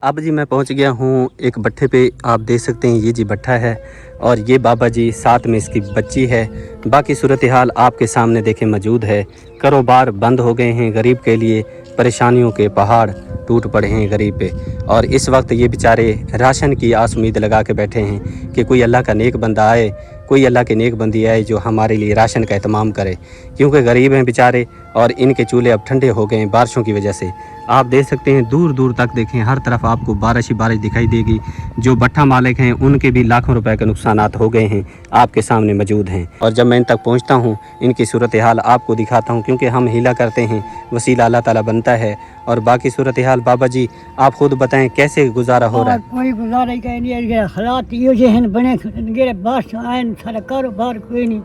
अब जी मैं पहुंच गया हूं एक भट्ठे पे। आप देख सकते हैं ये जी भट्ठा है और ये बाबा जी साथ में इसकी बच्ची है। बाकी सूरत हाल आपके सामने देखें मौजूद है। कारोबार बंद हो गए हैं, गरीब के लिए परेशानियों के पहाड़ टूट पड़े हैं गरीब पे। और इस वक्त ये बेचारे राशन की आस उम्मीद लगा के बैठे हैं कि कोई अल्लाह का नेक बंदा आए, कोई अल्लाह के नेक बंदी आए जो हमारे लिए राशन का एहतमाम करे, क्योंकि गरीब हैं बेचारे और इनके चूल्हे अब ठंडे हो गए हैं बारिशों की वजह से। आप देख सकते हैं दूर दूर तक देखें, हर तरफ आपको बारिश ही बारिश दिखाई देगी। जो भट्ठा मालिक हैं उनके भी लाखों रुपए के नुकसानात हो गए हैं, आपके सामने मौजूद हैं। और जब मैं इन तक पहुंचता हूं इनकी सूरत हाल आपको दिखाता हूं, क्योंकि हम हीला करते हैं वसीला अल्लाह ताला बनता है। और बाकी सूरत हाल बाबा जी आप खुद बताएं कैसे गुजारा हो रहा है? कोई गुजारा ही नहीं है, हालात ये जे हैं बने गिरे बारिश आए सारा कारोबार कोई नहीं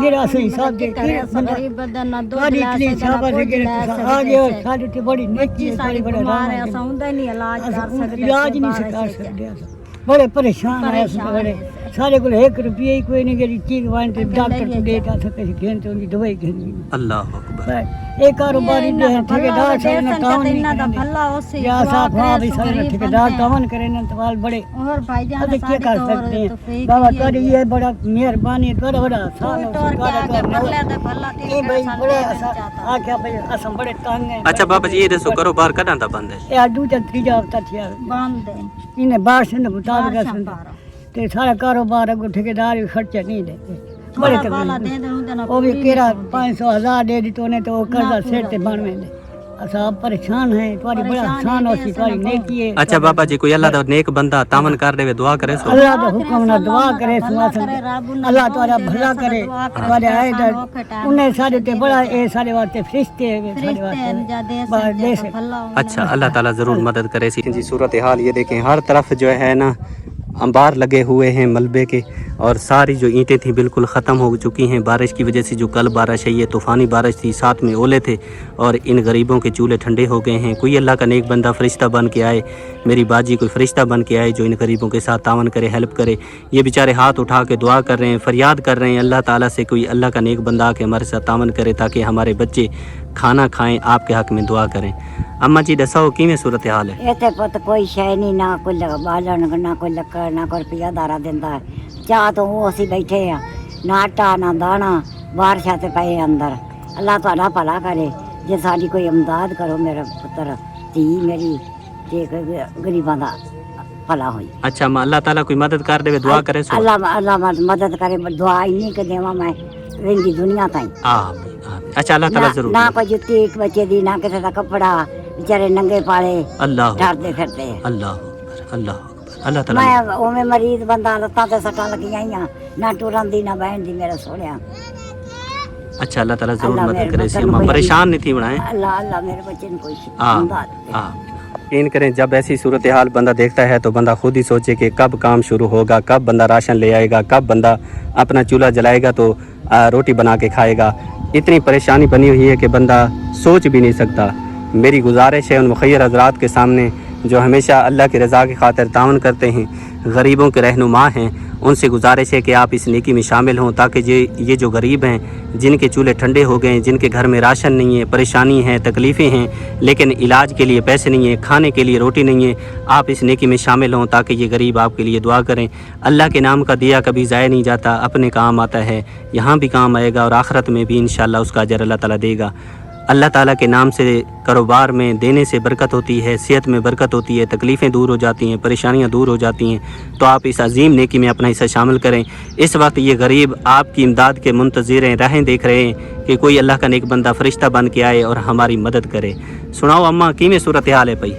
गिरा से हिसाब दे गरीब बंदा ना दो इतनी शाबाश से गिरे आ गए और सारी ते बड़ी नेकी सारी बड़ा मार है सौंदा नहीं इलाज कर सकते, इलाज नहीं कर सकते, बड़े परेशान है बड़े सारे को 1 रुपया ही कोई नहीं गरी चीज वाइन ते डॉक्टर को देता सके घेन तो उनकी दवाई घेन। अल्लाह अकबर। एक कारोबारी जो है ठेकेदार से ना काम नहीं ना भला ओसे या साहब हां भी सारे ठेकेदार कामन करे ना तो बड़े और भाईजान क्या कर सकते हैं। बाबा तेरी ये बड़ा मेहरबानी बड़ा बड़ा आसान है भाई बड़े आ क्या भाई असम बड़े तंग है। अच्छा बाबा जी ये दसो कारोबार कदा दा बंद है? ये दूजा तीजा हफ्ता थिया बंद है, इन्हें बारिश ने मुताबिक ते सारा कारोबार अगो ठेकेदार भी खर्चा नहीं देते बड़े तकलीफ वो भी केरा 500,000 दे दी तो ने तो कर्जा सेठ ते बन में असा परेशान है तुम्हारी बड़ा आसान होसी तुम्हारी नेकी है। अच्छा बाबा जी कोई अल्लाह दा नेक बंदा तामन कर देवे दुआ करे सो अल्लाह दा हुक्म ना दुआ करे अल्लाह तुम्हारा भला करे तुम्हारे आए उन्हें सारे ते बड़ा ए सारे वास्ते फरिश्ते है सारे वास्ते। अच्छा अल्लाह ताला जरूर मदद करे। जी सूरत हाल ये देखें, हर तरफ जो है ना अंबार लगे हुए हैं मलबे के, और सारी जो ईंटें थी बिल्कुल ख़त्म हो चुकी हैं बारिश की वजह से। जो कल बारिश है ये तूफ़ानी बारिश थी, साथ में ओले थे और इन गरीबों के चूल्हे ठंडे हो गए हैं। कोई अल्लाह का नेक बंदा फ़रिश्ता बन के आए, मेरी बाजी कोई फ़रिश्ता बन के आए जो इन गरीबों के साथ तावन करे, हेल्प करे। ये बेचारे हाथ उठा के दुआ कर रहे हैं, फरियाद कर रहे हैं अल्लाह ताला से कोई अल्लाह का नेक बंदा आके हमारे साथ तावन करे ताकि हमारे बच्चे खाना खाएं, आपके हक में दुआ करें। अम्मा जी दसाओ किवें सूरत हाल है? इतने पुत कोई शय नहीं, ना कोई बालन ना कोई लक्कड़ ना कोई रुपया दारा दिंदा है। चाह तो वो असी बैठे हैं, ना आटा ना दाना बारिशा ते पे अंदर। अल्लाह तुहाडा भला करे, जे साडी कोई इमदाद करो मेरा पुत्र धी मेरी जे गरीबां दा भला होई। अच्छा अम्मा अल्लाह ताला कोई मदद कर देवे दुआ करे सो अल्लाह मदद करे, दुआ इन्नी के देवा मैं रही दुनिया ताई। अच्छा अल्लाह ताला जरूर। ना कोई जुत्ती एक बच्चे दी ना किसी का कपड़ा, बेचारे नंगे पाले अल्लाह डरते फिरते। अल्लाह अल्लाह अल्लाह ताला। मैं ओमे मरीज बंदा लत्तां ते सट्टां लगियां ही ना टुरन दी ना बहन दी मेरा सोहणिया। अच्छा अल्लाह ताला जरूर मदद करे। अम्मा परेशान नहीं थी बनाए अल्लाह मेरे बच्चे ने कोई इमदाद यकीन करें। जब ऐसी सूरत हाल बंदा देखता है तो बंदा खुद ही सोचे कि कब काम शुरू होगा, कब बंदा राशन ले आएगा, कब बंदा अपना चूल्हा जलाएगा तो रोटी बना के खाएगा। इतनी परेशानी बनी हुई है कि बंदा सोच भी नहीं सकता। मेरी गुजारिश है उन मुखय्यर हजरात के सामने जो हमेशा अल्लाह की रज़ा की खातिर तावन करते हैं, गरीबों के रहनुमा हैं, उनसे गुजारिश है कि आप इस नेकी में शामिल हों ताकि ये जो गरीब हैं जिनके चूल्हे ठंडे हो गए हैं, जिनके घर में राशन नहीं है, परेशानी है, तकलीफ़ें हैं, लेकिन इलाज के लिए पैसे नहीं है, खाने के लिए रोटी नहीं है, आप इस नेकी में शामिल हों ताकि ये गरीब आपके लिए दुआ करें। अल्लाह के नाम का दिया कभी ज़ाया नहीं जाता, अपने काम आता है, यहाँ भी काम आएगा और आखिरत में भी इंशाअल्लाह उसका अजर अल्लाह ताला देगा। अल्लाह ताला के नाम से कारोबार में देने से बरकत होती है, सेहत में बरकत होती है, तकलीफ़ें दूर हो जाती हैं, परेशानियां दूर हो जाती हैं। तो आप इस अजीम नेकी में अपना हिस्सा शामिल करें। इस वक्त ये गरीब आपकी इमदाद के मुंतज़िर हैं, राहें देख रहे हैं कि कोई अल्लाह का नेक बंदा फ़रिश्ता बन के आए और हमारी मदद करे। सुनाओ अम्मा किवें सूरत हाल है पई?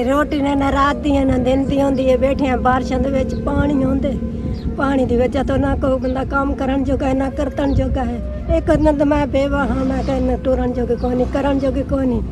रोटी ने ना रात दी ना दिन दी होंदी है, बैठे हैं बारिशां दे विच पानी होंदे, पानी दी वजह तो ना कोई बंदा काम करन जोगा है ना करतन जोगा है। एक दिन तो मैं बेवा हाँ, मैं कहना टुरन जोगे कोई नहीं, करन जोगे कोई नहीं।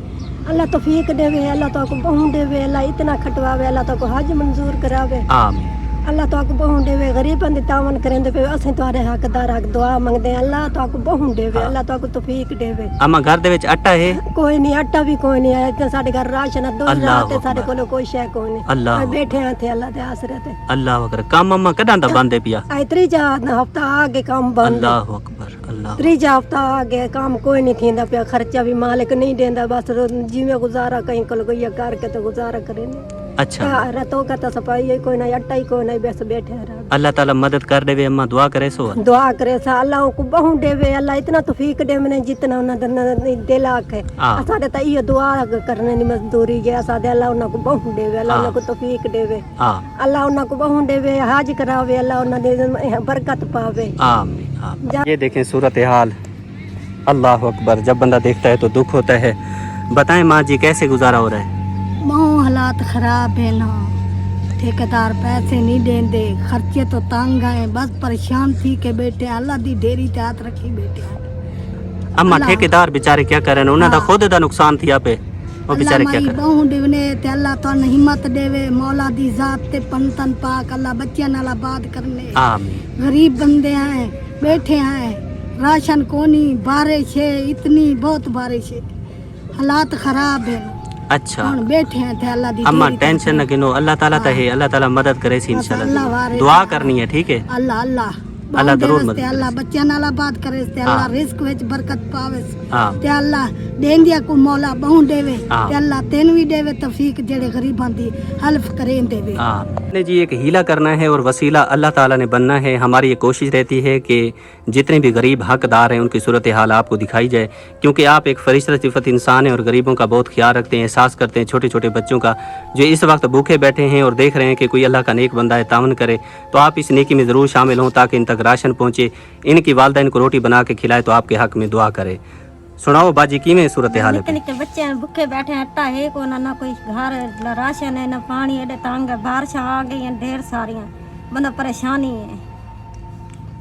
अल्लाह तौफीक देवे, अल्लाह तो को बहु देवे, अल्लाह इतना खटवावे, अल्लाह तो को हज मंजूर करावे, आमीन। अल्लाह तो को बहु देवे, गरीबां दी तावन करेंदे पे असीं तुहाडे हकदार हक दुआ मंगदे, अल्लाह तो को बहु देवे, अल्लाह तो को तौफीक देवे। अम्मा घर दे विच आटा है? कोई नहीं, आटा भी कोई नहीं है, इतने साडे घर राशन दो रात साडे कोल कोई शय कोई नहीं। अल्लाह बैठे हैं थे अल्लाह दे आसरे ते। अल्लाह अकबर। काम अम्मा कदां दा बंद है पिया? त्रीजा हफ्ता आगे काम बंद। अल्लाह अकबर अल्लाह। त्रीजा हफ्ता आगे काम कोई नहीं थींदा पिया, खर्चा भी मालिक नहीं देंदा, बस जिवें गुजारा कहीं कोल कोई करके तो गुजारा करे। अच्छा रातों का तो सफाई है कोई नहीं, अट्टा ही कोई नहीं, बस बैठे रह। अल्लाह ताला मदद कर देवे। अम्मा दुआ करे सो दुआ करे सा अल्लाह को बहु देवे, अल्लाह इतना तौफीक दे मने जितना उन्हें दिला के साडे ता ये दुआ करने नी मजदूरी है साडे, अल्लाह उन्हें को बहु देवे, अल्लाह उन्हें को तौफीक देवे, अल्लाह उन्हें को बहु देवे, हाज करावे, अल्लाह उन्हें दे बरकत पावे। आमीन। ये देखें सूरत हाल, अल्लाह अकबर। जब बंदा देखता है तो दुख होता है। बताएं माँ जी कैसे गुजारा हो रहा है? बहुत हालात खराब है ना, ठेकेदार पैसे नहीं देंदे, खर्चे तो तंग है, बस परेशान थी के बेटे अल्लाह दी ढेरी ते हाथ रखी बेटे। अम्मा ठेकेदार बेचारे क्या करें, उन्हें दा खुद दा नुकसान थी पे, वो बेचारे क्या करें? बहु दिवने ते अल्लाह तो हिम्मत देवे, मौला दी जात ते पंतन पाक अल्लाह बच्चियां नाल आबाद करने। आमीन। गरीब बंदे हैं, बैठे हैं, राशन कोनी, बारिश है इतनी, बहुत बारिश है, हालात खराब है। अच्छा बैठे हैं थे अल्लाह दी। अम्मा टेंशन न गिनो, अल्लाह ताला तो है, अल्लाह ताला मदद करे सी इंशाल्लाह। दुआ करनी है, ठीक है? अल्लाह अल्लाह अल्लाह जरूर मदद अल्लाह बच्चा नाला बात करे ते अल्लाह रिस्क विच बरकत पावे हां ते अल्लाह देंदिया को मौला बहु देवे ते अल्लाह तेन भी देवे तौफीक जेड़े गरीबां दी हेल्प करें देवे। ने जी एक हीला करना है और वसीला अल्लाह ताला ने बनना है। हमारी ये कोशिश रहती है कि जितने भी गरीब हकदार हैं उनकी सूरत हाल आपको दिखाई जाए, क्योंकि आप एक फरिश्ता सिफत इंसान हैं और गरीबों का बहुत ख्याल रखते हैं, एहसास करते हैं, छोटे छोटे बच्चों का जो इस वक्त भूखे बैठे हैं और देख रहे हैं कि कोई अल्लाह का नेक बंदा है तावन करे, तो आप इस नेकी में ज़रूर शामिल हों ताकि इन तक राशन पहुँचे, इनकी वालदा इनको रोटी बना के खिलाए तो आपके हक में दुआ करे। सुनाओ बाजी की में सूरत हाल है? निक्के बच्चे भूखे बैठे हैं, आटा है को ना कोई घर ना राशन है ना पानी है, तंग है, बारिश आ गई हैं ढेर सारियां, बंदा परेशानी है,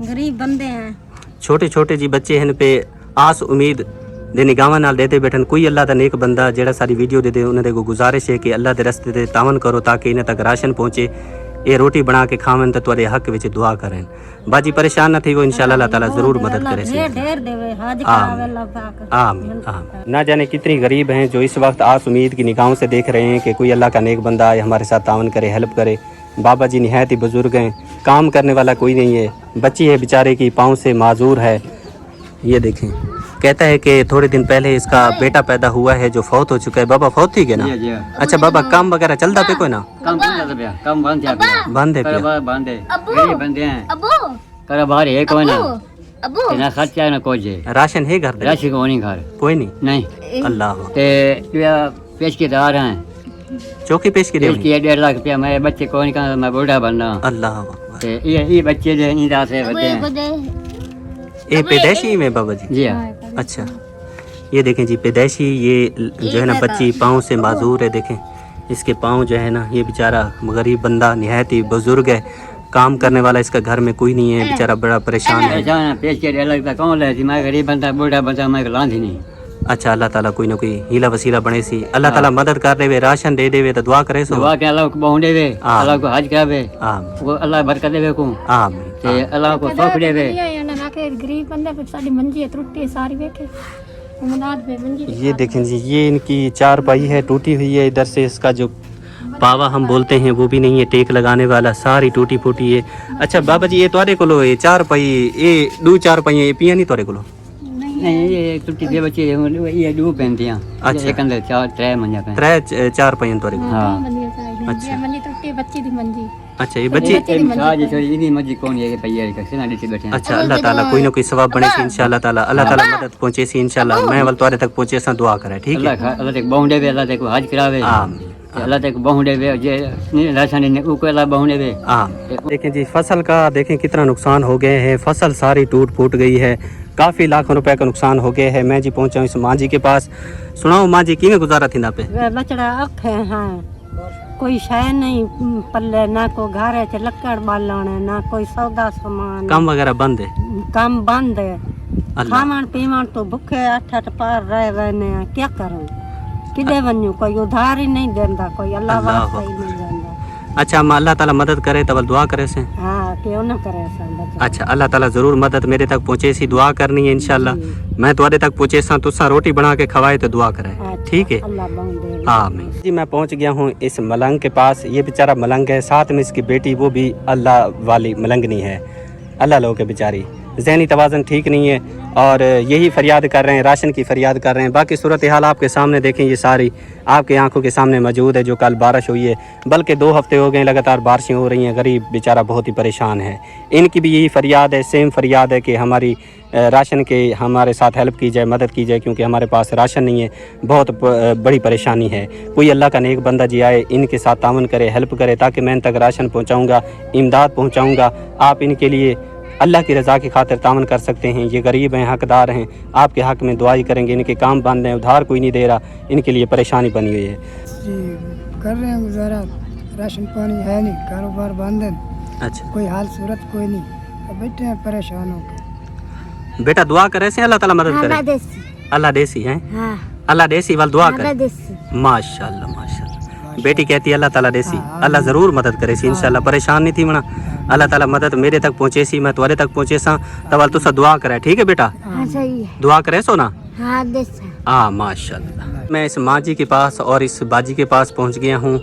गरीब बंदे हैं, छोटे छोटे जी बच्चे हैं, पे आस उम्मीद दे निगाहां नाल देते बैठन। कोई अल्लाह दा नेक बंदा जेड़ा सारी वीडियो दे दे, उन्हें को गुजारिश है कि अल्लाह दे रस्ते ते तावन करो ताकि इन्हें तक राशन पहुंचे, ये रोटी बना के खावन तो तुहाडे हक विच दुआ करें। बाजी परेशान न थी वो इंशाल्लाह अल्लाह ताला जरूर मदद करे। ढेर देवे हाज करावे अल्लाह पाक। आमीन आमीन। ना जाने कितनी गरीब हैं जो इस वक्त आस उम्मीद की निगाहों से देख रहे हैं कि कोई अल्लाह का नेक बंदा आए हमारे साथ तावन करे, हेल्प करे। बाबा जी निहायत ही बुजुर्ग हैं, काम करने वाला कोई नहीं है, बच्ची है बेचारे की पाँव से माजूर है। ये देखें, कहता है कि थोड़े दिन पहले इसका बेटा पैदा हुआ है जो फौत हो चुका है। बाबा फौत थी क्या ना? अच्छा बाबा काम वगैरह चलता पे कोई ना? काम काम बंद है बंद है बंद है, गरीब बंदे हैं, कर बाहर है कोई ना खर्चा ना कुछ है, राशन है घर पे? राशन को नहीं घर कोई नहीं। नहीं अल्लाह ते पेशकेदार हैं, चौकी पेश की 1.5 लाख रुपया मेरे बच्चे को नहीं कहा, मैं बूढ़ा बनना। अल्लाह ते ये बच्चे जो नहीं से बच्चे हैं ये पैदाइशी में बाबा जी? जी हाँ। अच्छा ये देखें जी पैदाइशी, ये जो है ना बच्ची पाँव से माजूर है, देखें इसके पाँव जो है ना, ये बेचारा गरीब बंदा निहायत ही बुजुर्ग है, काम करने वाला इसका घर में कोई नहीं है, बेचारा बड़ा परेशान है। पेश के अलग कौन ले, मैं गरीब बंदा बूढ़ा बंदा, मैं लांध ही नहीं। अच्छा अल्लाह ताला कोई ना कोई हीला वसीला बने सी, अल्लाह ताला मदद कर देवे, राशन दे देवे तो दुआ करे सो। दुआ के अल्लाह को बहु देवे, अल्लाह को हज करावे, वो अल्लाह बरकत देवे को, आमीन। ते अल्लाह को सौंप देवे। गरीब बंदे पे साडी मंजी है त्रुटी है सारी बैठे मदद पे मंजी। ये देखें जी, ये इनकी चारपाई है, टूटी हुई है, इधर से इसका जो पावा हम बोलते हैं वो भी नहीं है, टेक लगाने वाला सारी टूटी फूटी है। अच्छा बाबा जी ये तुहाडे कोलो ये चारपाई, ये दो चारपाई ये पिया नहीं तुहाडे कोलो? नहीं ये टूटी दे बच्चे ये दो पहनते हैं। अच्छा एक अंदर त्रै मंजा पे, त्रै चारपाई तुहाडे कोलो? हां अच्छा मंजी टूटी बच्ची दी मंजी। अच्छा ये बच्ची साज छोड़ी इनी मर्जी कौन है भैया के सेना नीचे बैठे हैं। अच्छा अल्लाह ताला कोई ना कोई सवाब बने सी इंशाल्लाह ताला, अल्लाह ताला मदद पहुंचे सी इंशाल्लाह। मैं वल तुहाडे तक पहुंचे सा दुआ करे, ठीक है? अल्लाह तक बहु देवे, अल्लाह तक हज करावे, आमीन। अल्लाह तक बहु देवे, जे राशन ने ऊको अल्लाह बहु देवे। आमीन। देखें जी फसल का देखें कितना नुकसान हो गए हैं, फसल सारी टूट फूट गई है, काफी लाखों रुपए का नुकसान हो गया है। मैं जी पहुंचा हूँ इस माँ जी के पास। सुनाओ माँ जी किवें गुजारा थी ना पे? बचड़ा अखे हैं, कोई शय नहीं पल्ले, ना कोई घर है लकड़ बालन है, ना कोई सौदा सामान, काम वगैरह बंद है, काम बंद है, अल्लाह। खावन पीवन तो भूखे 8 पार रह ने, क्या करूं किदे बनूं, कोई उधार ही नहीं देंदा, कोई अल्लाह वास्ते ही नहीं देंदा। अच्छा अम्मा अल्लाह ताला मदद करे तब दुआ करे से। हां क्यों ना करे सा। अच्छा अल्लाह ताला जरूर मदद मेरे तक पहुंचे सी, दुआ करनी है इंशाल्लाह। मैं तुम्हारे तक पहुंचे सा, तुसा रोटी बना के खवाए तो दुआ करे, ठीक है? अल्लाह बहु दे। आमीन जी। मैं पहुंच गया हूँ इस मलंग के पास, ये बेचारा मलंग है, साथ में इसकी बेटी वो भी अल्लाह वाली मलंगनी है, अल्लाह लोग के बेचारी। ज़हनी तवाज़ुन ठीक नहीं है और यही फरियाद कर रहे हैं, राशन की फरियाद कर रहे हैं। बाकी सूरत हाल आपके सामने देखें, ये सारी आपके आंखों के सामने मौजूद है। जो कल बारिश हुई है, बल्कि 2 हफ्ते हो गए लगातार बारिशें हो रही हैं, गरीब बेचारा बहुत ही परेशान है। इनकी भी यही फरियाद है, सेम फरियाद है कि हमारी राशन के हमारे साथ हेल्प की जाए, मदद की जाए, क्योंकि हमारे पास राशन नहीं है, बहुत बड़ी परेशानी है। कोई अल्लाह का नेक बंदा जी आए, इनके साथ तावन करे, हेल्प करे, ताकि मैं इन तक राशन पहुँचाऊँगा, इमदाद पहुँचाऊँगा। आप इनके लिए अल्लाह की रज़ा की खातिर तावन कर सकते हैं। ये गरीब हैं, हकदार हैं, आपके हक़ में दुआई करेंगे। इनके काम बंद हैं, उधार कोई नहीं दे रहा, इनके लिए परेशानी बनी हुई है। जी कर रहे हैं गुजारा, राशन पानी है नहीं, कारोबार बंद है, अच्छा कोई हाल सूरत कोई नहीं, अब बैठे हैं परेशान होकर। बेटा दुआ करे से अल्लाह ताला मदद करे। अल्लाह देसी है, अल्लाह देसी वाल दुआ करे। माशाल्लाह माशाल्लाह। बेटी कहती है अल्लाह ताला देसी, अल्लाह ज़रूर मदद करे सी इंशाल्लाह। परेशान नहीं थी मना, अल्लाह ताला मदद मेरे तक पहुँचे सी, मैं तुम्हारे तक पहुँचे सा, तब तुसा दुआ करे, ठीक है बेटा? दुआ करे सो ना। हाँ माशाल्लाह। मैं इस माँ जी के पास और इस बाजी के पास पहुँच गया हूँ।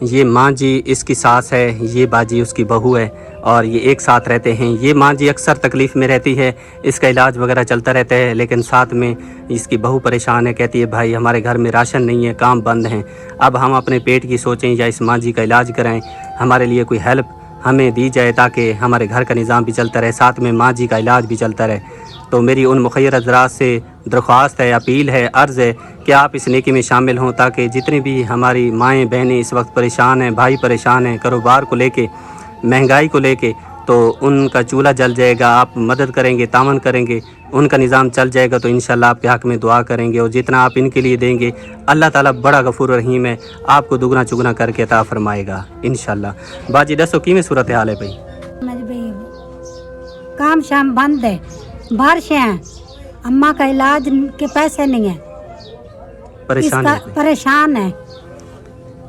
ये माँ जी इसकी सास है, ये बाजी उसकी बहू है और ये एक साथ रहते हैं। ये माँ जी अक्सर तकलीफ़ में रहती है, इसका इलाज वगैरह चलता रहता है, लेकिन साथ में इसकी बहू परेशान है। कहती है भाई हमारे घर में राशन नहीं है, काम बंद हैं, अब हम अपने पेट की सोचें या इस माँ जी का इलाज कराएं, हमारे लिए कोई हेल्प हमें दी जाए ताकि हमारे घर का निज़ाम भी चलता रहे, साथ में माँ जी का इलाज भी चलता रहे। तो मेरी उन मुखय्यर हज़रात से दरख्वास्त है, अपील है, अर्ज़ है कि आप इस नेकी में शामिल हों, ताकि जितनी भी हमारी माएँ बहनें इस वक्त परेशान हैं, भाई परेशान हैं, कारोबार को लेके, महंगाई को लेके, तो उनका चूल्हा जल जाएगा। आप मदद करेंगे, तावन करेंगे, उनका निज़ाम चल जाएगा, तो इंशाल्लाह आपके हक़ में दुआ करेंगे। और जितना आप इनके लिए देंगे अल्लाह ताला बड़ा गफूर रहीम है, आपको दुगना चुगना करके अता फरमाएगा इंशाल्लाह। बाजी दसो की में सूरत हाल है भाई? काम शाम बंद है, बारिशें हैं, अम्मा का इलाज के पैसे नहीं है, परेशान है।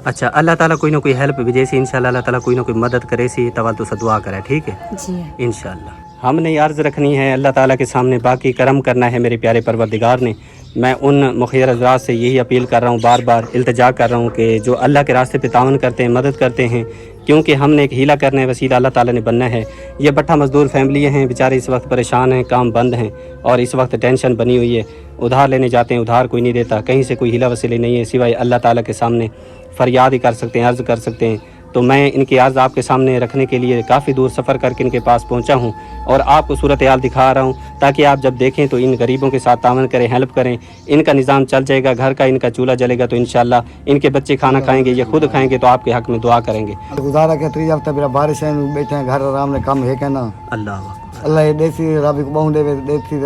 अच्छा, अल्लाह ताला कोई ना कोई हेल्प भेजे सी इंशाल्लाह, अल्लाह ताला कोई ना कोई मदद करे सी, तवाल तो दुआ करे, ठीक है जी इंशाल्लाह। हमने अर्ज़ रखनी है अल्लाह ताला के सामने, बाकी करम करना है मेरे प्यारे परवरदिगार ने। मैं उन मुखय्यर हज़रात से यही अपील कर रहा हूँ, बार बार इल्तिजा कर रहा हूँ कि जो अल्लाह के रास्ते पे तावन करते हैं, मदद करते हैं, क्योंकि हमने एक हीला करने वसीला अल्लाह ताला ने बनना है। ये भट्ठा मजदूर फैमिली हैं, बेचारे इस वक्त परेशान हैं, काम बंद हैं और इस वक्त टेंशन बनी हुई है, उधार लेने जाते हैं, उधार कोई नहीं देता, कहीं से कोई हीला वसीले नहीं है, सिवाय अल्लाह ताला के सामने फरियाद ही कर सकते हैं, अर्ज़ कर सकते हैं। तो मैं इनकी अर्ज़ आपके सामने रखने के लिए काफ़ी दूर सफ़र करके इनके पास पहुंचा हूं और आपको सूरत हाल दिखा रहा हूं, ताकि आप जब देखें तो इन गरीबों के साथ तावन करें, हेल्प करें, इनका निज़ाम चल जाएगा, घर का इनका चूल्हा जलेगा, तो इंशाल्लाह इनके बच्चे खाना खाएंगे, ये खुद खाएंगे, तो आपके हक़ में दुआ करेंगे। गुजारा के 3 हफ्ते मेरा बारिश है, बैठे हैं घर आराम ने, कम है कहना अल्लाह अल्लाह ये देसी रब को बहु देवे, देसी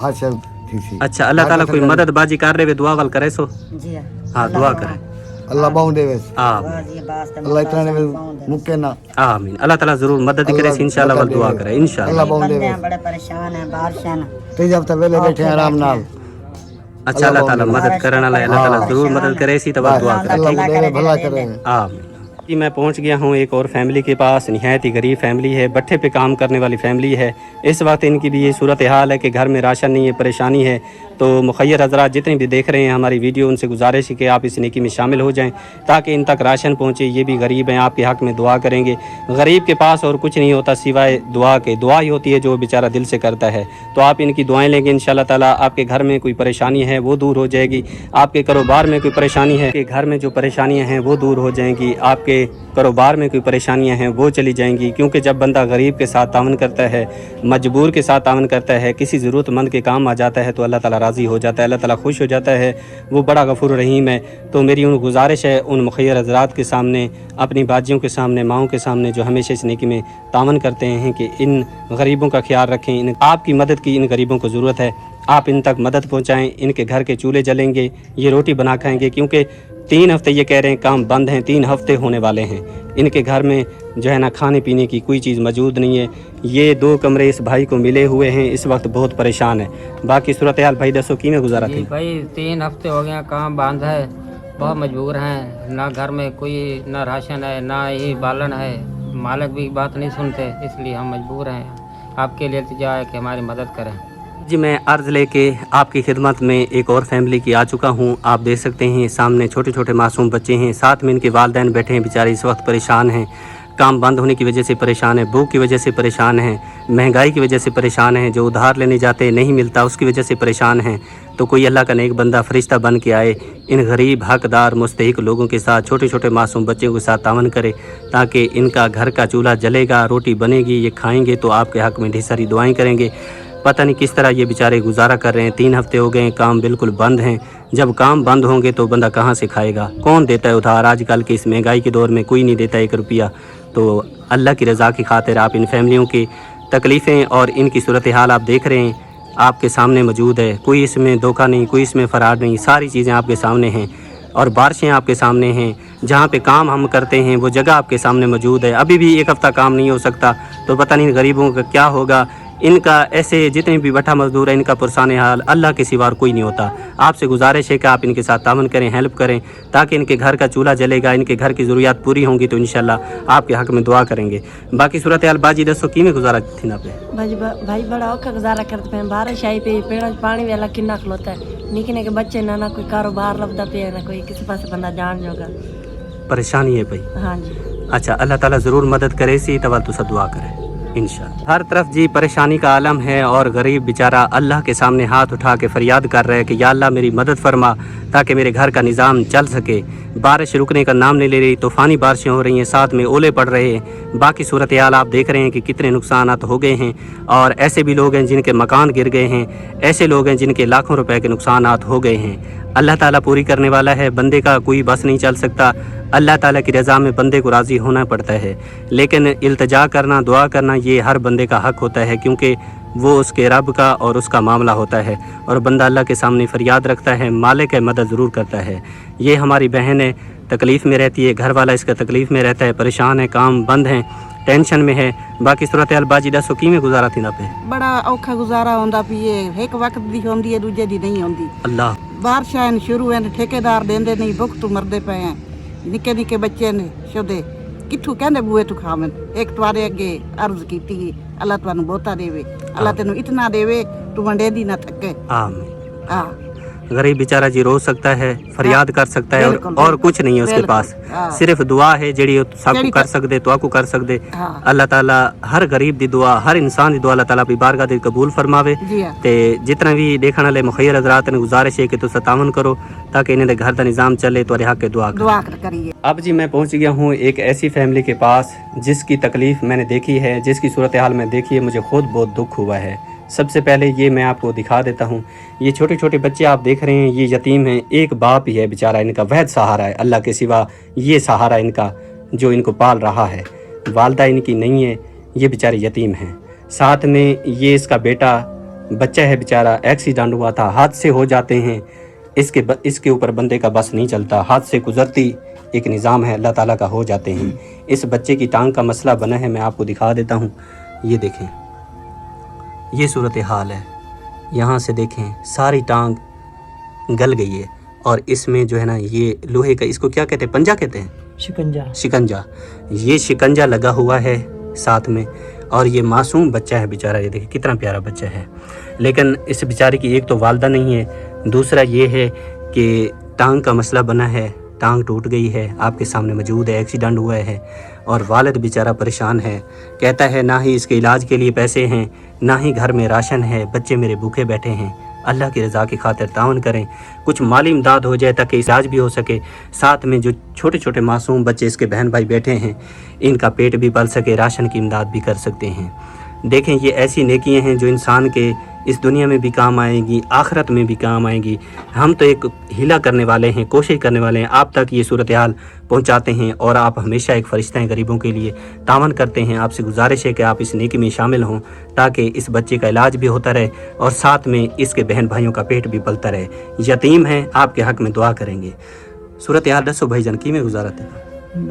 हर शय ठीक सी। अच्छा, अल्लाह ताला कोई मदद बाजी कर रहे दुआ वाल करे सो। जी हाँ दुआ करें, अल्लाह बहु देवे, आमीन अल्लाह इतना ने मुक्के ना, आमीन। अल्लाह ताला ज़रूर मदद करे इंशाल्लाह, वाल दुआ करे इंशाल्लाह। अल्लाह बहु देवे। बड़े परेशान है, बारिश है ना, 3 हफ्ते पहले बैठे हैं आराम नाल। अच्छा, अल्लाह ताला मदद करने वाला है, अल्लाह ताला ज़रूर मदद करे, इसी तवा दुआ करे, अल्लाह देवे भला करे। आमीन। जी मैं पहुंच गया हूं एक और फैमिली के पास, निहायत ही गरीब फैमिली है, भट्ठे पे काम करने वाली फैमिली है। इस वक्त इनकी भी ये सूरत हाल है कि घर में राशन नहीं है, परेशानी है। तो मुखय्यर हज़रात जितने भी देख रहे हैं हमारी वीडियो, उनसे गुजारिश है कि आप इस नेकी में शामिल हो जाएं, ताकि इन तक राशन पहुँचे। ये भी गरीब हैं, आपके हक़ में दुआ करेंगे। गरीब के पास और कुछ नहीं होता सिवाय दुआ के, दुआ ही होती है जो बेचारा दिल से करता है। तो आप इनकी दुआएं लेंगे इंशाल्लाह ताला, आपके घर में कोई परेशानी है वो दूर हो जाएगी, आपके कारोबार में कोई परेशानी है, आपके घर में जो परेशानियाँ हैं वो दूर हो जाएंगी, आपके कारोबार में कोई परेशानियां हैं वो चली जाएंगी। क्योंकि जब बंदा गरीब के साथ तावन करता है, मजबूर के साथ तावन करता है, किसी ज़रूरतमंद के काम आ जाता है, तो अल्लाह ताला राज़ी हो जाता है, अल्लाह ताला खुश हो जाता है, वो बड़ा गफूर रहीम है। तो मेरी उन गुजारिश है उन मुखय्यर हज़रात के सामने, अपनी बाजियों के सामने, माओं के सामने, जो हमेशा इस नेकी में तावन करते हैं, कि इन गरीबों का ख्याल रखें, इन आपकी मदद की इन गरीबों को ज़रूरत है, आप इन तक मदद पहुँचाएँ। इनके घर के चूल्हे जलेंगे, ये रोटी बना खाएँगे, क्योंकि 3 हफ्ते ये कह रहे हैं काम बंद हैं, 3 हफ्ते होने वाले हैं। इनके घर में जो है ना खाने पीने की कोई चीज़ मौजूद नहीं है। ये 2 कमरे इस भाई को मिले हुए हैं, इस वक्त बहुत परेशान है। बाकी सूरत हाल भाई दसो की में गुजारा थी? भाई 3 हफ्ते हो गए, काम बंद है, बहुत मजबूर हैं, ना घर में कोई ना राशन है, ना ही बालन है, मालिक भी बात नहीं सुनते, इसलिए हम मजबूर हैं। आपके लिए इल्तिजा है कि हमारी मदद करें। जी मैं अर्ज़ लेके आपकी खिदमत में एक और फैमिली की आ चुका हूँ। आप देख सकते हैं सामने छोटे छोटे मासूम बच्चे हैं, साथ में इनके वालिदैन बैठे हैं, बेचारे इस वक्त परेशान हैं। काम बंद होने की वजह से परेशान है, भूख की वजह से परेशान हैं, महंगाई की वजह से परेशान हैं, जो उधार लेने जाते नहीं मिलता उसकी वजह से परेशान हैं, तो कोई अल्लाह का नेक बंदा फरिश्ता बन के आए, इन गरीब हकदार मुस्तहिक लोगों के साथ, छोटे छोटे मासूम बच्चों के साथ तावन करे, ताकि इनका घर का चूल्हा जलेगा, रोटी बनेगी, ये खाएंगे तो आपके हक़ में ढेर सारी दुआएँ करेंगे। पता नहीं किस तरह ये बेचारे गुजारा कर रहे हैं। 3 हफ्ते हो गए, काम बिल्कुल बंद हैं। जब काम बंद होंगे तो बंदा कहाँ से खाएगा, कौन देता है उधार? आजकल के इस महंगाई के दौर में कोई नहीं देता 1 रुपया। तो अल्लाह की रज़ा की खातिर आप इन फैमिलियों की तकलीफ़ें और इनकी सूरत हाल आप देख रहे हैं, आपके सामने मौजूद है। कोई इसमें धोखा नहीं, कोई इसमें फ़राड नहीं, सारी चीज़ें आपके सामने हैं और बारिशें आपके सामने हैं। जहाँ पे काम हम करते हैं वो जगह आपके सामने मौजूद है। अभी भी 1 हफ़्ता काम नहीं हो सकता, तो पता नहीं गरीबों का क्या होगा। इनका ऐसे जितने भी बटा मजदूर हैं, इनका पुरसान हाल अल्लाह के सिवा कोई नहीं होता। आपसे गुजारिश है कि आप इनके साथ तावन करें, हेल्प करें, ताकि इनके घर का चूल्हा जलेगा, इनके घर की ज़रूरियात पूरी होंगी तो इंशाल्लाह आपके हक़ में दुआ करेंगे। बाकी सूरत हाल बाजी दसो की में गुजारा थी ना पे? भाई बड़ा औखा गुजारा करते हैं। बारिश आई पे पेड़ पानी वाला किन्ना खलोता है, निके निके बच्चे ना कोई कारोबार लभदा पे, ना कोई किसी पास बंदा जान जोगा, परेशानी है भाई। हाँ जी। अच्छा, अल्लाह ताला ज़रूर मदद करे, इसी तवल तुसा दुआ करे इंशाअल्लाह। हर तरफ जी परेशानी का आलम है और गरीब बेचारा अल्लाह के सामने हाथ उठा के फरियाद कर रहा है कि या अल्लाह मेरी मदद फरमा, ताकि मेरे घर का निज़ाम चल सके। बारिश रुकने का नाम नहीं ले रही, तूफ़ानी बारिशें हो रही हैं, साथ में ओले पड़ रहे हैं। बाकी सूरत हाल आप देख रहे हैं कि कितने नुकसानात हो गए हैं, और ऐसे भी लोग हैं जिनके मकान गिर गए हैं, ऐसे लोग हैं जिनके लाखों रुपए के नुकसानात हो गए हैं। अल्लाह ताला पूरी करने वाला है, बंदे का कोई बस नहीं चल सकता। अल्लाह ताला की रज़ा में बंदे को राज़ी होना पड़ता है, लेकिन इल्तिजा करना, दुआ करना ये हर बंदे का हक़ होता है, क्योंकि वो उसके रब का और उसका मामला होता है। और बंदा अल्लाह के सामने फरियाद रखता है, मालिक है मदद ज़रूर करता है। ये हमारी बहन है, तकलीफ़ में रहती है, घर वाला इसका तकलीफ़ में रहता है, परेशान है, काम बंद हैं, टेंशन में है। बाकी सूरत हाल बाजी दसो की में गुजारा थी ना पे? बड़ा औखा गुजारा होंदा पीए, एक वक्त दी होंदी है, दूजे दी नहीं होंदी। अल्लाह बारिशां शुरू हैं, ठेकेदार देंदे नहीं, भुख तो मरदे पे हैं, निके निके बच्चे ने शुदे कित्थों कहंदे बूए तो खावन। एक तुम्हारे अगे अर्ज कीती, अल्लाह तुहानू बहुता देवे, अल्लाह तेनू इतना देवे तू वंडेदी ना थके। आमीन। हाँ, गरीब बेचारा जी रो सकता है, फरियाद कर सकता है, और कुछ नहीं है उसके पास, हाँ। सिर्फ दुआ है जेड़ी सबको कर सकदे, तो आपको कर सकदे। हाँ। अल्लाह ताला हर गरीब दी दुआ, हर इंसान दी दुआ अल्लाह ताला अपनी बारगाह दे कबूल फरमावे। जी हाँ। ते जितना भी देखने वाले मुखैर हज़रात ने गुजारिश है कि तुम तावन करो, ताकि इन्हें दे घर का निज़ाम चले, तो हक के दुआ करिए। अब जी मैं पहुंच गया हूँ एक ऐसी फैमिली के पास जिसकी तकलीफ़ मैंने देखी है, जिसकी सूरत हाल में देखी है, मुझे खुद बहुत दुख हुआ है। सबसे पहले ये मैं आपको दिखा देता हूँ, ये छोटे छोटे बच्चे आप देख रहे हैं, ये यतीम हैं। एक बाप ही है बेचारा इनका, वहद सहारा है, अल्लाह के सिवा ये सहारा इनका जो इनको पाल रहा है। वालदा इनकी नहीं है, ये बेचारे यतीम हैं। साथ में ये इसका बेटा बच्चा है बेचारा, एक्सीडेंट हुआ था, हादसे हो जाते हैं, इसके ऊपर बंदे का बस नहीं चलता, हादसे गुजरती एक निज़ाम है, अल्लाह ताला का हो जाते हैं। इस बच्चे की टांग का मसला बना है, मैं आपको दिखा देता हूँ। ये देखें, ये सूरत हाल है, यहाँ से देखें सारी टांग गल गई है, और इसमें जो है ना ये लोहे का, इसको क्या कहते हैं, पंजा कहते हैं, शिकंजा, ये शिकंजा लगा हुआ है साथ में। और ये मासूम बच्चा है बेचारा, ये देखिए कितना प्यारा बच्चा है। लेकिन इस बेचारे की एक तो वालदा नहीं है, दूसरा ये है कि टांग का मसला बना है, टांग टूट गई है, आपके सामने मौजूद है, एक्सीडेंट हुआ है, और वालिद बेचारा परेशान है। कहता है ना ही इसके इलाज के लिए पैसे हैं, ना ही घर में राशन है, बच्चे मेरे भूखे बैठे हैं। अल्लाह की रज़ा की खातिर तावन करें, कुछ माली इमदाद हो जाए ताकि इलाज भी हो सके, साथ में जो छोटे छोटे मासूम बच्चे इसके बहन भाई बैठे हैं, इनका पेट भी पल सके, राशन की इमदाद भी कर सकते हैं। देखें, ये ऐसी नेकियां हैं जो इंसान के इस दुनिया में भी काम आएगी, आखिरत में भी काम आएगी। हम तो एक हीला करने वाले हैं, कोशिश करने वाले हैं, आप तक ये सूरत हाल पहुँचाते हैं, और आप हमेशा एक फ़रिश्ता हैं, गरीबों के लिए तावन करते हैं। आपसे गुजारिश है कि आप इस नेकी में शामिल हों, ताकि इस बच्चे का इलाज भी होता रहे और साथ में इसके बहन भाइयों का पेट भी पलता रहे। यतीम हैं, आपके हक़ में दुआ करेंगे। सूरत हाल दसो भाईजान की में गुजारा थे?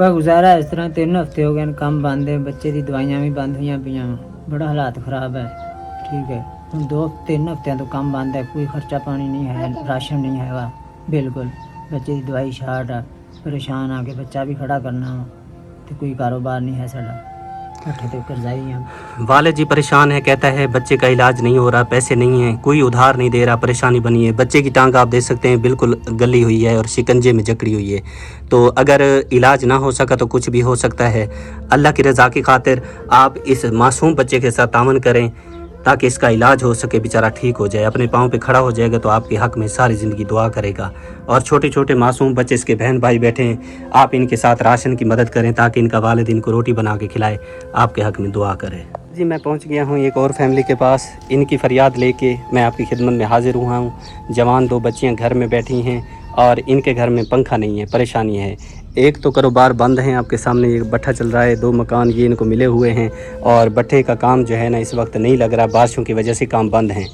गुजारा इस तरह 3 हफ्ते हो गए, काम बंद है, बच्चे की दवाइयाँ भी बंद हुई पियाँ, बड़ा हालात ख़राब है। ठीक है, 2-3 हफ्तियाँ तो काम बंद है, कोई खर्चा पानी नहीं है, राशन नहीं है वह बिल्कुल, बच्चे की दवाई छाट है, परेशान आके बच्चा भी खड़ा करना हो, तो कोई कारोबार नहीं है साड़ा। अठे तो करजाई हम। वालिद जी परेशान है, कहता है बच्चे का इलाज नहीं हो रहा, पैसे नहीं हैं, कोई उधार नहीं दे रहा, परेशानी बनी है। बच्चे की टांग आप देख सकते हैं बिल्कुल गली हुई है और शिकंजे में जकड़ी हुई है। तो अगर इलाज ना हो सका तो कुछ भी हो सकता है। अल्लाह की रज़ा की खातिर आप इस मासूम बच्चे के साथ तावन करें ताकि इसका इलाज हो सके, बेचारा ठीक हो जाए, अपने पाँव पे खड़ा हो जाएगा तो आपके हक़ में सारी ज़िंदगी दुआ करेगा। और छोटे छोटे मासूम बच्चे, इसके बहन भाई बैठे हैं, आप इनके साथ राशन की मदद करें ताकि इनका वालिद इनको रोटी बना के खिलाए, आपके हक़ में दुआ करे। जी मैं पहुंच गया हूं एक और फैमिली के पास। इनकी फरियाद लेके मैं आपकी खिदमत में हाजिर हुआ हूं। जवान 2 बच्चियां घर में बैठी हैं और इनके घर में पंखा नहीं है, परेशानी है। एक तो कारोबार बंद हैं, आपके सामने एक भट्ठा चल रहा है, 2 मकान ये इनको मिले हुए हैं और भट्ठे का काम जो है ना इस वक्त नहीं लग रहा, बारिशों की वजह से काम बंद हैं।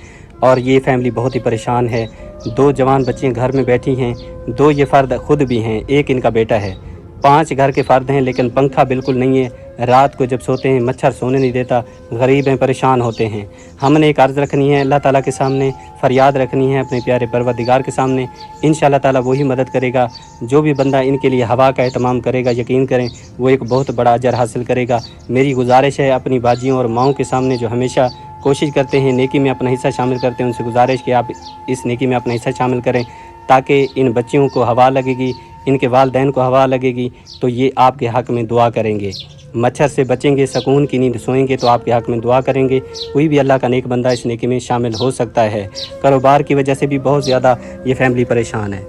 और ये फैमिली बहुत ही परेशान है। 2 जवान बच्चियाँ घर में बैठी हैं, 2 ये फ़र्द ख़ुद भी हैं, एक इनका बेटा है। 5 घर के फ़र्द हैं लेकिन पंखा बिल्कुल नहीं है। रात को जब सोते हैं मच्छर सोने नहीं देता, गरीब हैं, परेशान होते हैं। हमने एक अर्ज़ रखनी है अल्लाह ताला के सामने, फरियाद रखनी है अपने प्यारे परवरदिगार के सामने। इंशाअल्लाह ताला वही मदद करेगा। जो भी बंदा इनके लिए हवा का एहतमाम करेगा, यकीन करें वो एक बहुत बड़ा अजर हासिल करेगा। मेरी गुजारिश है अपनी बाजियों और माओं के सामने जो हमेशा कोशिश करते हैं नेकी में अपना हिस्सा शामिल करते हैं, उनसे गुजारिश कि आप इस नेकी में अपना हिस्सा शामिल करें ताकि इन बच्चियों को हवा लगेगी, इनके वालिदैन को हवा लगेगी तो ये आपके हक़ में दुआ करेंगे, मच्छर से बचेंगे, सुकून की नींद सोएंगे तो आपके हक़ में दुआ करेंगे। कोई भी अल्लाह का नेक बंदा इस नेकी में शामिल हो सकता है। कारोबार की वजह से भी बहुत ज़्यादा ये फैमिली परेशान है।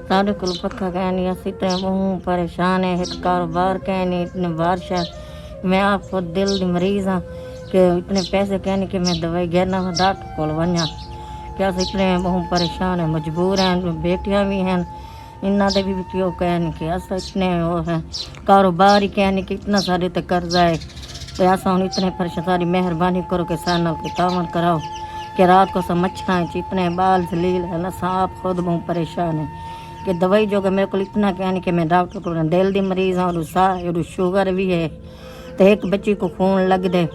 साढ़े को पक्का कहनी असी तो बहुत परेशान है, एक कारोबार कहनी, इतने बारिश है। मैं आपको दिल दी मरीज़ हाँ कि इतने पैसे कहने कि मैं दवाई घेरना वा डॉक्टर को वना क्या इतने बहुत परेशान है, मजबूर हैं, बेटियां भी हैं, इन्ना दे भी क्यों कहने कि अस इतने वो हैं, कारोबार ही कहने कि इतना सारे तो कर्जा है तो ऐसा हम इतने परेशान। सारी मेहरबानी करो कि साना के तावन कराओ कि रात को सब मच्छर इतने बाल जलील है ना, आप खुद बहुत परेशान है कि दवाई जो कि मेरे को इतना कहने कि मैं डॉक्टर को दिल दी मरीज़ हूँ और शुगर भी है तो एक बच्ची को खून लग दे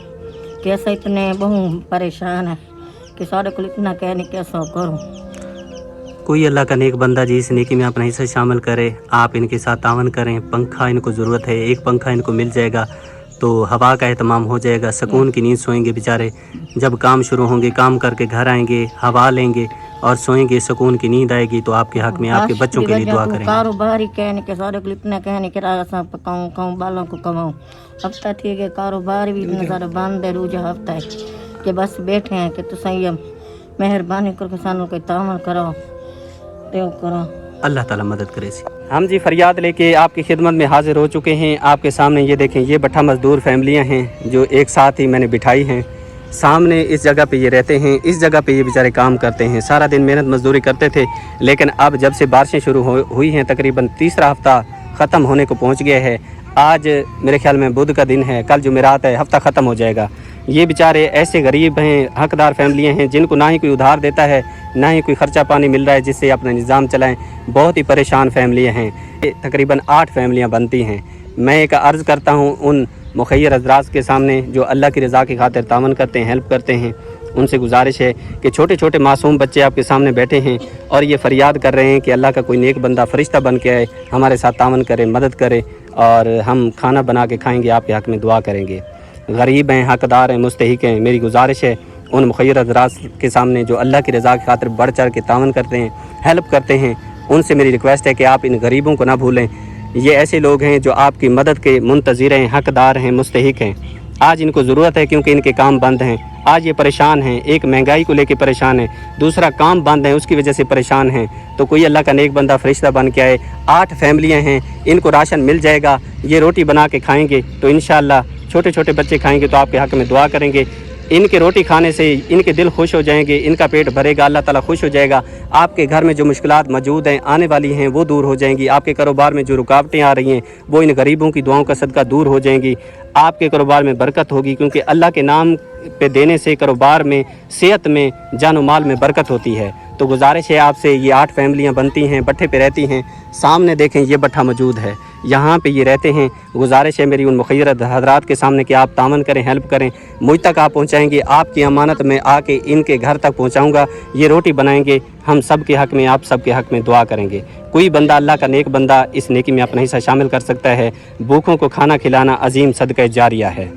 कि ऐसा इतने बहुत परेशान है कि सारे को इतना कहने कैसा करूँ। कोई अल्लाह का नेक बंदा जी इस नेकी में अपना हिस्सा शामिल करे, आप इनके साथ तावन करें। पंखा इनको ज़रूरत है, एक पंखा इनको मिल जाएगा तो हवा का एहतमाम हो जाएगा, सुकून की नींद सोएंगे बेचारे। जब काम शुरू होंगे, काम करके घर आएंगे, हवा लेंगे और सोएंगे, सुकून की नींद आएगी तो आपके हक़ में, आपके बच्चों के लिए दुआ करेंगे। कारोबार ही कहने के सारे को इतना कहने के रास्ता पकाऊँ खाऊँ बालों को कमाऊँ। हफ्ता ठीक है, कारोबार भी इतना सारा बंद है, रूझा हफ्ता है कि बस बैठे हैं कि तुम मेहरबानी करके सानू कोई तावन करो तो करो, अल्लाह ताला मदद करे। हम जी फरियाद लेके आपकी खिदमत में हाजिर हो चुके हैं। आपके सामने ये देखें, ये भट्ठा मजदूर फैमिलियां हैं जो एक साथ ही मैंने बिठाई हैं। सामने इस जगह पे ये रहते हैं, इस जगह पे ये बेचारे काम करते हैं, सारा दिन मेहनत मजदूरी करते थे। लेकिन अब जब से बारिशें शुरू हुई हैं, तकरीबन तीसरा हफ्ता ख़त्म होने को पहुँच गया है। आज मेरे ख्याल में बुध का दिन है, कल जुमेरात है, हफ्ता ख़त्म हो जाएगा। ये बेचारे ऐसे गरीब हैं, हकदार फैमिलियां हैं जिनको ना ही कोई उधार देता है, ना ही कोई ख़र्चा पानी मिल रहा है जिससे अपना निज़ाम चलाएं। बहुत ही परेशान फैमिलियां हैं, तकरीबन 8 फैमिलियां बनती हैं। मैं एक अर्ज़ करता हूं उन मुखय्यर हज़रात के सामने जो अल्लाह की रज़ा की खातिर तावन करते हैं, हेल्प करते हैं, उनसे गुजारिश है कि छोटे छोटे मासूम बच्चे आपके सामने बैठे हैं और ये फरियाद कर रहे हैं कि अल्लाह का कोई नेक बंदा फ़रिश्ता बन के आए, हमारे साथ तावन करे, मदद करे और हम खाना बना के खाएँगे, आपके हक़ में दुआ करेंगे। गरीब हैं, हकदार हैं, मुस्तहिक हैं। मेरी गुजारिश है उन मुखय्यर हज़रात के सामने जो अल्लाह की रज़ा की खातिर बढ़ चढ़ के तावन करते हैं, हेल्प करते हैं, उनसे मेरी रिक्वेस्ट है कि आप इन गरीबों को ना भूलें। ये ऐसे लोग हैं जो आपकी मदद के मुंतज़िर हैं, हकदार हैं, मुस्तहिक हैं। आज इनको ज़रूरत है क्योंकि इनके काम बंद हैं। आज ये परेशान हैं, एक महंगाई को लेके परेशान है, दूसरा काम बंद है उसकी वजह से परेशान हैं। तो कोई अल्लाह का नेक बंदा फ़रिश्ता बन के आए। 8 फैमिलियाँ हैं, इनको राशन मिल जाएगा, ये रोटी बना के खाएँगे तो इंशाअल्लाह छोटे छोटे बच्चे खाएँगे तो आपके हक़ में दुआ करेंगे। इनके रोटी खाने से इनके दिल खुश हो जाएंगे, इनका पेट भरेगा, अल्लाह ताला खुश हो जाएगा। आपके घर में जो मुश्किलात मौजूद हैं, आने वाली हैं, वो दूर हो जाएंगी। आपके कारोबार में जो रुकावटें आ रही हैं वो इन गरीबों की दुआओं का सदका दूर हो जाएंगी। आपके कारोबार में बरकत होगी क्योंकि अल्लाह के नाम पे देने से कारोबार में, सेहत में, जान माल में बरकत होती है। तो गुजारिश है आपसे, ये 8 फैमिलियाँ बनती हैं, भट्ठे पे रहती हैं। सामने देखें ये भट्ठा मौजूद है, यहाँ पे ये रहते हैं। गुजारिश है मेरी उन मुखय्यर हज़रात के सामने कि आप तावन करें, हेल्प करें। मुझ तक आप पहुँचाएँगे, आपकी अमानत में आके इनके घर तक पहुँचाऊँगा। ये रोटी बनाएंगे, हम सब के हक़ में, आप सब के हक़ में दुआ करेंगे। कोई बंदा अल्लाह का नेक बंदा इस नेकी में अपना हिस्सा शामिल कर सकता है। भूखों को खाना खिलाना अजीम सदका जारिया है।